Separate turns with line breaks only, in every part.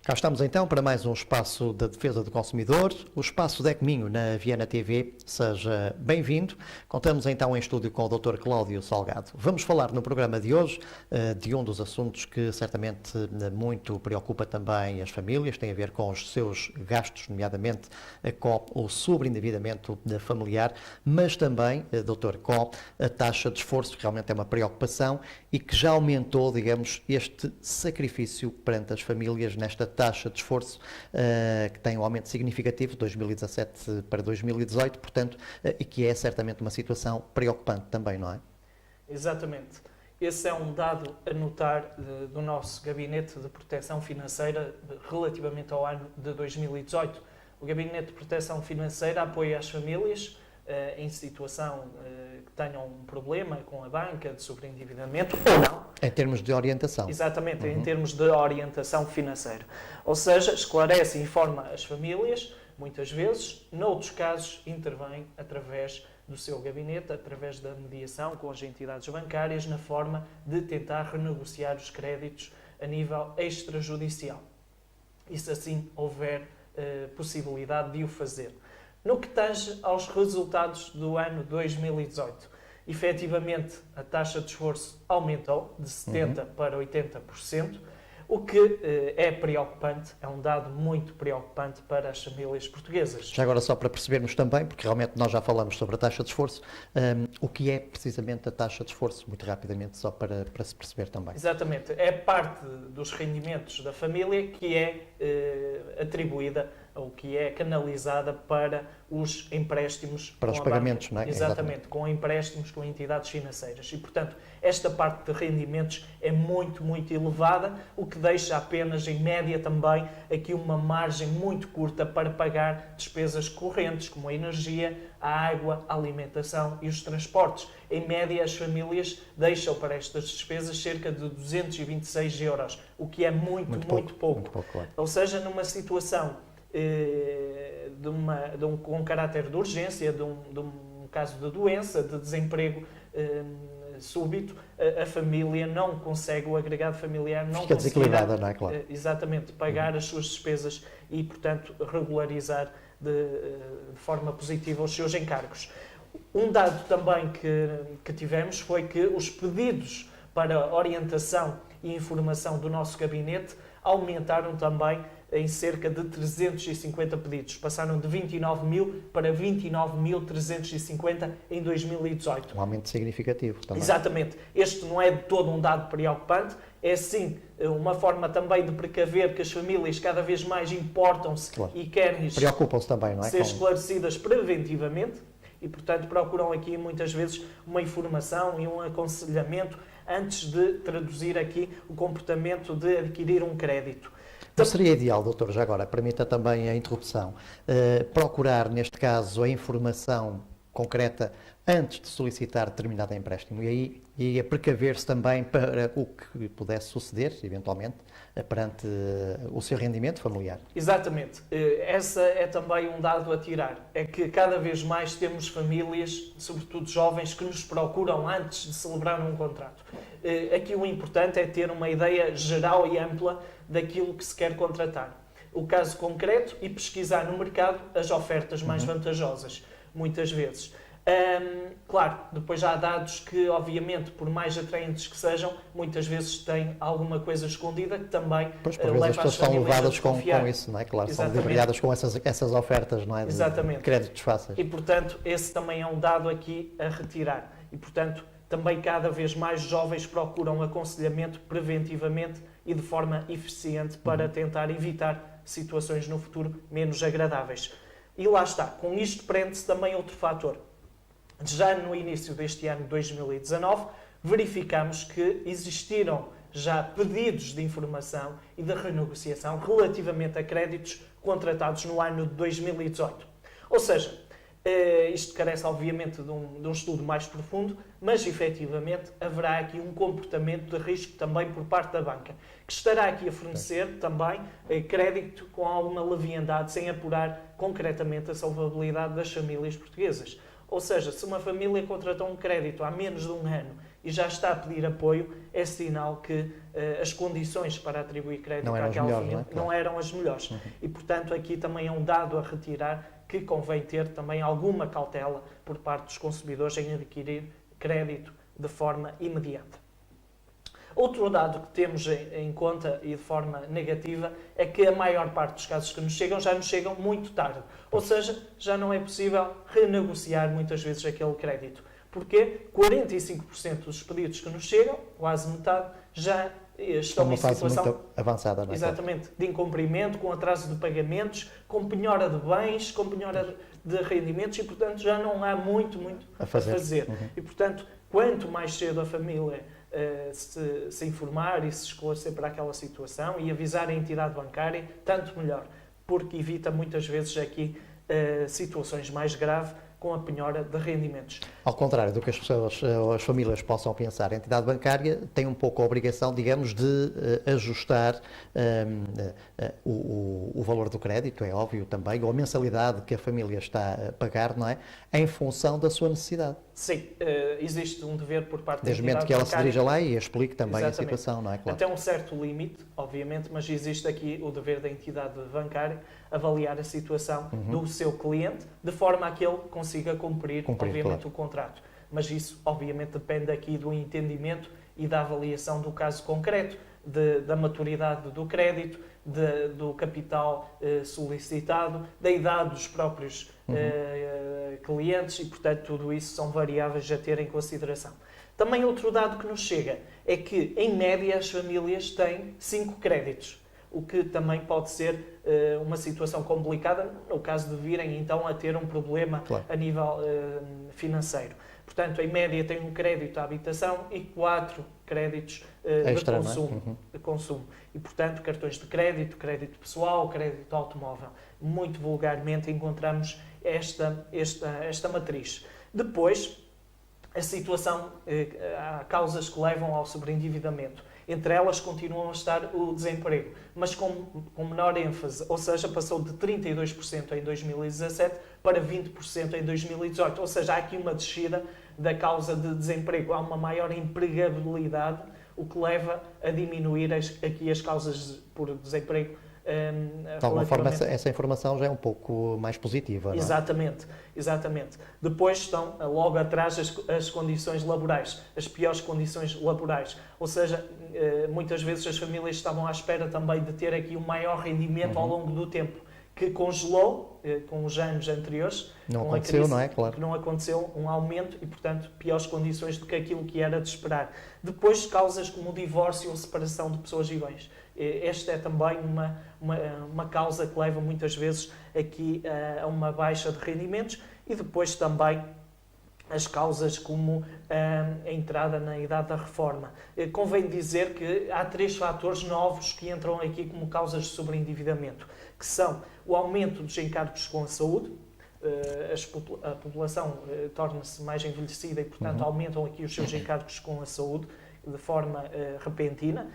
Cá estamos então para mais um espaço da defesa do consumidor, o espaço DEC Minho na Viana TV. Seja bem-vindo. Contamos então em estúdio com o Dr. Cláudio Salgado. Vamos falar no programa de hoje de um dos assuntos que certamente muito preocupa também as famílias, tem a ver com os seus gastos, nomeadamente com o sobreendividamento familiar, mas também, Dr., com a taxa de esforço, que realmente é uma preocupação e que já aumentou, digamos, este sacrifício perante as famílias nesta taxa de esforço que tem um aumento significativo de 2017 para 2018, portanto, e que é certamente uma situação preocupante também, não é?
Exatamente. Esse é um dado a notar do nosso Gabinete de Proteção Financeira relativamente ao ano de 2018. O Gabinete de Proteção Financeira apoia as famílias em situação que tenham um problema com a banca de sobreendividamento ou não.
Em termos de orientação.
Exatamente, em termos de orientação financeira. Ou seja, esclarece e informa as famílias, muitas vezes, noutros casos, intervém através do seu gabinete, através da mediação com as entidades bancárias, na forma de tentar renegociar os créditos a nível extrajudicial. E se assim houver possibilidade de o fazer. No que tange aos resultados do ano 2018, efetivamente a taxa de esforço aumentou de 70% para 80%, o que é preocupante, é um dado muito preocupante para as famílias portuguesas.
Já agora só para percebermos também, porque realmente nós já falamos sobre a taxa de esforço, o que é precisamente a taxa de esforço, muito rapidamente, só para se perceber também.
Exatamente, é parte dos rendimentos da família que é atribuída ou que é canalizada para os empréstimos.
Para os pagamentos,
banca.
Não é?
Exatamente, com empréstimos com entidades financeiras. E, portanto, esta parte de rendimentos é muito, muito elevada, o que deixa apenas, em média também, aqui uma margem muito curta para pagar despesas correntes, como a energia, a água, a alimentação e os transportes. Em média, as famílias deixam para estas despesas cerca de 226 euros, o que é muito pouco.
Muito pouco, claro.
Ou seja, numa situação com caráter de urgência, de um caso de doença, de desemprego súbito, a família não consegue, o agregado familiar não
fica desequilibrada, não é?
Claro. Exatamente, pagar as suas despesas e, portanto, regularizar de forma positiva os seus encargos. Um dado também que tivemos foi que os pedidos para orientação e informação do nosso gabinete aumentaram também em cerca de 350 pedidos. Passaram de 29 mil para 29.350 em 2018.
Um aumento significativo também.
Exatamente. Este não é de todo um dado preocupante, é sim uma forma também de precaver que as famílias cada vez mais importam-se, claro, e querem
preocupam-se também, não é?
ser esclarecidas preventivamente e, portanto, procuram aqui muitas vezes uma informação e um aconselhamento antes de traduzir aqui o comportamento de adquirir um crédito.
Não seria ideal, doutor, já agora, permita também a interrupção, procurar, neste caso, a informação concreta antes de solicitar determinado empréstimo e a precaver-se também para o que pudesse suceder, eventualmente, perante o seu rendimento familiar?
Exatamente. Essa é também um dado a tirar. É que cada vez mais temos famílias, sobretudo jovens, que nos procuram antes de celebrar um contrato. Aqui o importante é ter uma ideia geral e ampla daquilo que se quer contratar. O caso concreto e pesquisar no mercado as ofertas mais vantajosas, muitas vezes. Claro, depois já há dados que, obviamente, por mais atraentes que sejam, muitas vezes têm alguma coisa escondida que também leva
as pessoas são levadas com isso, não é? Claro,
exatamente,
são ludibriadas com essas ofertas, não é?
Exatamente.
De créditos fáceis.
E, portanto, esse também é um dado aqui a retirar. E, portanto, também cada vez mais jovens procuram aconselhamento preventivamente e de forma eficiente para tentar evitar situações no futuro menos agradáveis. E lá está, com isto prende-se também outro fator. Já no início deste ano, 2019, verificamos que existiram já pedidos de informação e de renegociação relativamente a créditos contratados no ano de 2018. Ou seja, isto carece obviamente de um estudo mais profundo, mas efetivamente haverá aqui um comportamento de risco também por parte da banca, que estará aqui a fornecer também crédito com alguma leviandade, sem apurar concretamente a salvabilidade das famílias portuguesas. Ou seja, se uma família contratou um crédito há menos de um ano e já está a pedir apoio, é sinal que as condições para atribuir crédito àquela família não eram as melhores. E, portanto, aqui também é um dado a retirar que convém ter também alguma cautela por parte dos consumidores em adquirir crédito de forma imediata. Outro dado que temos em conta e de forma negativa é que a maior parte dos casos que nos chegam já nos chegam muito tarde. Ou seja, já não é possível renegociar muitas vezes aquele crédito. Porque 45% dos pedidos que nos chegam, quase metade, já estão em situação
muito avançada, não é?
Exatamente, de incumprimento, com atraso de pagamentos, com penhora de bens, com penhora de rendimentos e, portanto, já não há muito a fazer. E, portanto, quanto mais cedo a família se informar e se esclarecer para aquela situação e avisar a entidade bancária, tanto melhor, porque evita muitas vezes aqui situações mais graves com a penhora de rendimentos.
Ao contrário do que as pessoas, as famílias possam pensar, a entidade bancária tem um pouco a obrigação, digamos, de ajustar o valor do crédito, é óbvio também, ou a mensalidade que a família está a pagar, não é? Em função da sua necessidade.
Sim, existe um dever por parte
Desde o momento que ela se dirija lá e explique também
Exatamente.
A situação, não é? Claro.
Até um certo limite, obviamente, mas existe aqui o dever da entidade bancária avaliar a situação do seu cliente, de forma a que ele consiga cumprir obviamente, claro, o contrato. Mas isso, obviamente, depende aqui do entendimento e da avaliação do caso concreto, da maturidade do crédito, do capital solicitado, da idade dos próprios clientes e, portanto, tudo isso são variáveis a ter em consideração. Também outro dado que nos chega é que, em média, as famílias têm 5 créditos, o que também pode ser uma situação complicada no caso de virem então a ter um problema, claro, a nível financeiro. Portanto, em média tem um crédito à habitação e 4 créditos
extra,
de consumo. E, portanto, cartões de crédito, crédito pessoal, crédito automóvel. Muito vulgarmente encontramos esta matriz. Depois, a situação, há causas que levam ao sobreendividamento. Entre elas continuam a estar o desemprego, mas com menor ênfase, ou seja, passou de 32% em 2017 para 20% em 2018. Ou seja, há aqui uma descida da causa de desemprego, há uma maior empregabilidade, o que leva a diminuir aqui as causas por desemprego.
De alguma forma, essa informação já é um pouco mais positiva, não é?
Exatamente, exatamente. Depois estão logo atrás as condições laborais, as piores condições laborais. Ou seja, muitas vezes as famílias estavam à espera também de ter aqui um maior rendimento ao longo do tempo, que congelou com os anos anteriores.
Não aconteceu, crise, não é? Claro.
Que não aconteceu um aumento e, portanto, piores condições do que aquilo que era de esperar. Depois, causas como o divórcio ou separação de pessoas e bens. Esta é também uma causa que leva muitas vezes aqui a uma baixa de rendimentos e depois também as causas como a entrada na idade da reforma. Convém dizer que há 3 fatores novos que entram aqui como causas de sobreendividamento, que são o aumento dos encargos com a saúde, a população torna-se mais envelhecida e, portanto, aumentam aqui os seus encargos com a saúde de forma repentina.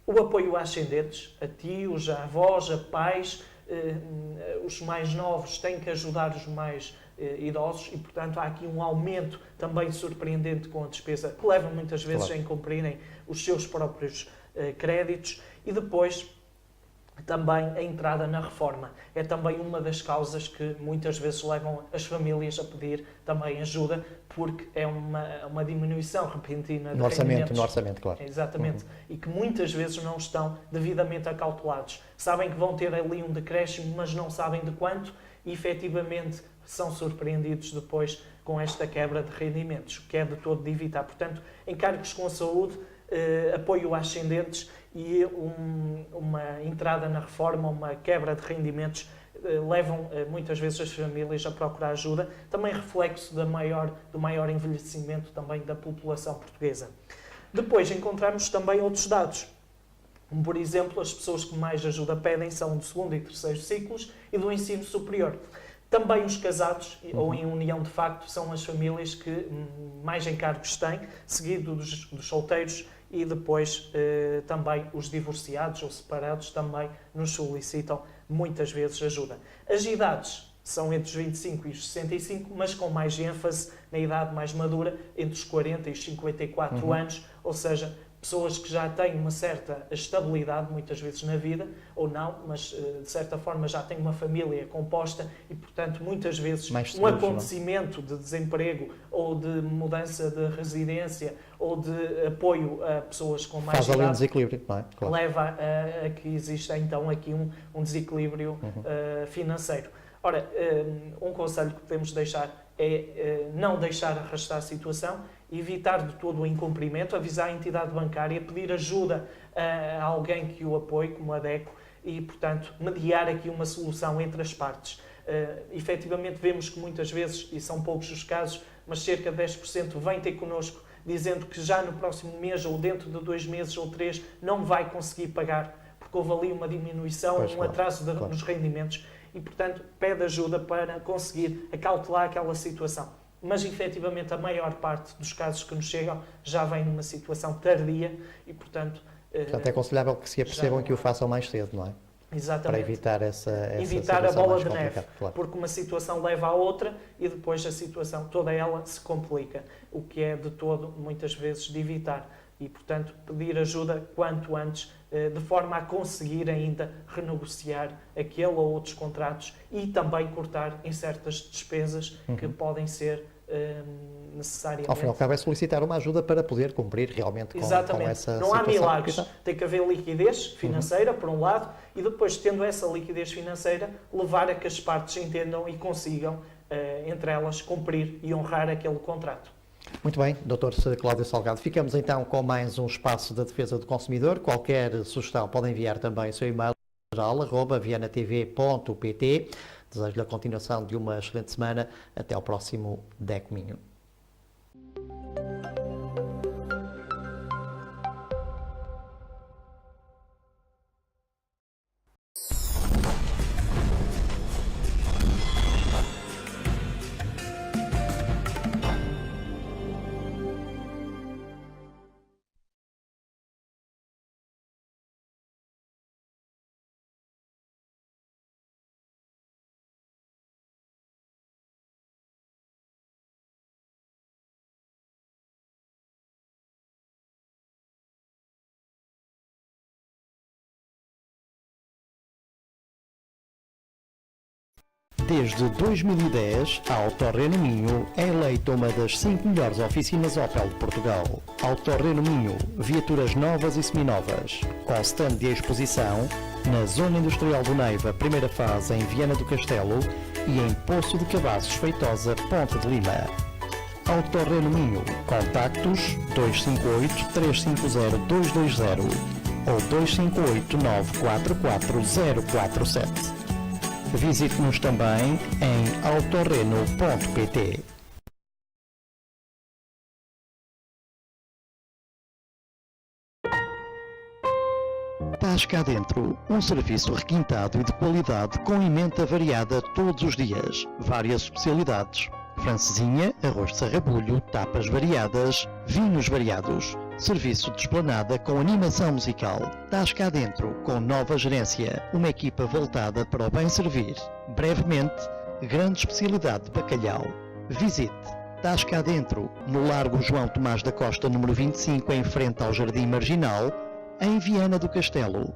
O apoio a ascendentes, a tios, a avós, a pais, os mais novos têm que ajudar os mais idosos e, portanto, há aqui um aumento também surpreendente com a despesa, que leva muitas vezes a incumprirem os seus próprios créditos. E depois, também a entrada na reforma. É também uma das causas que muitas vezes levam as famílias a pedir também ajuda, porque é uma diminuição repentina de rendimentos.
No orçamento, claro.
Exatamente. E que muitas vezes não estão devidamente acautelados. Sabem que vão ter ali um decréscimo, mas não sabem de quanto e, efetivamente, são surpreendidos depois com esta quebra de rendimentos, que é de todo de evitar. Portanto, encargos com a saúde, apoio a ascendentes e uma entrada na reforma, uma quebra de rendimentos, levam muitas vezes as famílias a procurar ajuda, também reflexo do maior envelhecimento também da população portuguesa. Depois encontramos também outros dados, como por exemplo as pessoas que mais ajuda pedem são do 2º e 3º ciclos e do ensino superior. Também os casados, ou em união de facto, são as famílias que mais encargos têm, seguido dos solteiros e depois também os divorciados ou separados também nos solicitam muitas vezes ajuda. As idades são entre os 25 e os 65, mas com mais ênfase na idade mais madura, entre os 40 e os 54 anos, ou seja, pessoas que já têm uma certa estabilidade, muitas vezes na vida, ou não, mas de certa forma já têm uma família composta e, portanto, muitas vezes um acontecimento de desemprego ou de mudança de residência ou de apoio a pessoas com mais idade
faz ali um desequilíbrio, não é? Claro.
Leva a que exista então aqui um desequilíbrio financeiro. Ora, um conselho que podemos deixar é não deixar arrastar a situação, evitar de todo o incumprimento, avisar a entidade bancária, pedir ajuda a alguém que o apoie, como a DECO, e, portanto, mediar aqui uma solução entre as partes. Efetivamente, vemos que muitas vezes, e são poucos os casos, mas cerca de 10% vem ter connosco dizendo que já no próximo mês ou dentro de 2 meses ou 3 não vai conseguir pagar, porque houve ali uma diminuição, atraso nos rendimentos e, portanto, pede ajuda para conseguir acautelar aquela situação. Mas, efetivamente, a maior parte dos casos que nos chegam já vem numa situação tardia e, portanto...
Portanto, é aconselhável que se apercebam que o façam mais cedo, não é?
Exatamente.
Para evitar essa
evitar a bola de neve,
claro.
Porque uma situação leva à outra e depois a situação, toda ela, se complica, o que é de todo, muitas vezes, de evitar. E, portanto, pedir ajuda quanto antes, de forma a conseguir ainda renegociar aquele ou outros contratos e também cortar em certas despesas que podem ser necessariamente...
Ao fim e ao cabo é solicitar uma ajuda para poder cumprir realmente com essa situação.
Não há milagres. Tem que haver liquidez financeira, por um lado, e depois, tendo essa liquidez financeira, levar a que as partes entendam e consigam, entre elas, cumprir e honrar aquele contrato.
Muito bem, Dr. Cláudio Salgado. Ficamos então com mais um espaço da defesa do consumidor. Qualquer sugestão pode enviar também o seu e-mail geral@vianatv.pt. Desejo-lhe a continuação de uma excelente semana. Até ao próximo DECO Minho. Desde 2010, a Autorreno Minho é eleita uma das 5 melhores oficinas Opel de Portugal. Autorreno Minho, viaturas novas e seminovas, com stand de exposição na Zona Industrial do Neiva, primeira fase em Viana do Castelo e em Poço de Cavazos, Feitosa, Ponte de Lima. Autorreno Minho, contactos 258 350 220 ou 258 944 047. Visite-nos também em autorreno.pt. Estás cá dentro, um serviço requintado e de qualidade com emenda variada todos os dias, várias especialidades, francesinha, arroz de sarrabulho, tapas variadas, vinhos variados, serviço de esplanada com animação musical. Estás cá dentro com nova gerência, uma equipa voltada para o bem servir. Brevemente, grande especialidade de bacalhau. Visite. Estás cá dentro, no Largo João Tomás da Costa, número 25, em frente ao Jardim Marginal, em Viana do Castelo.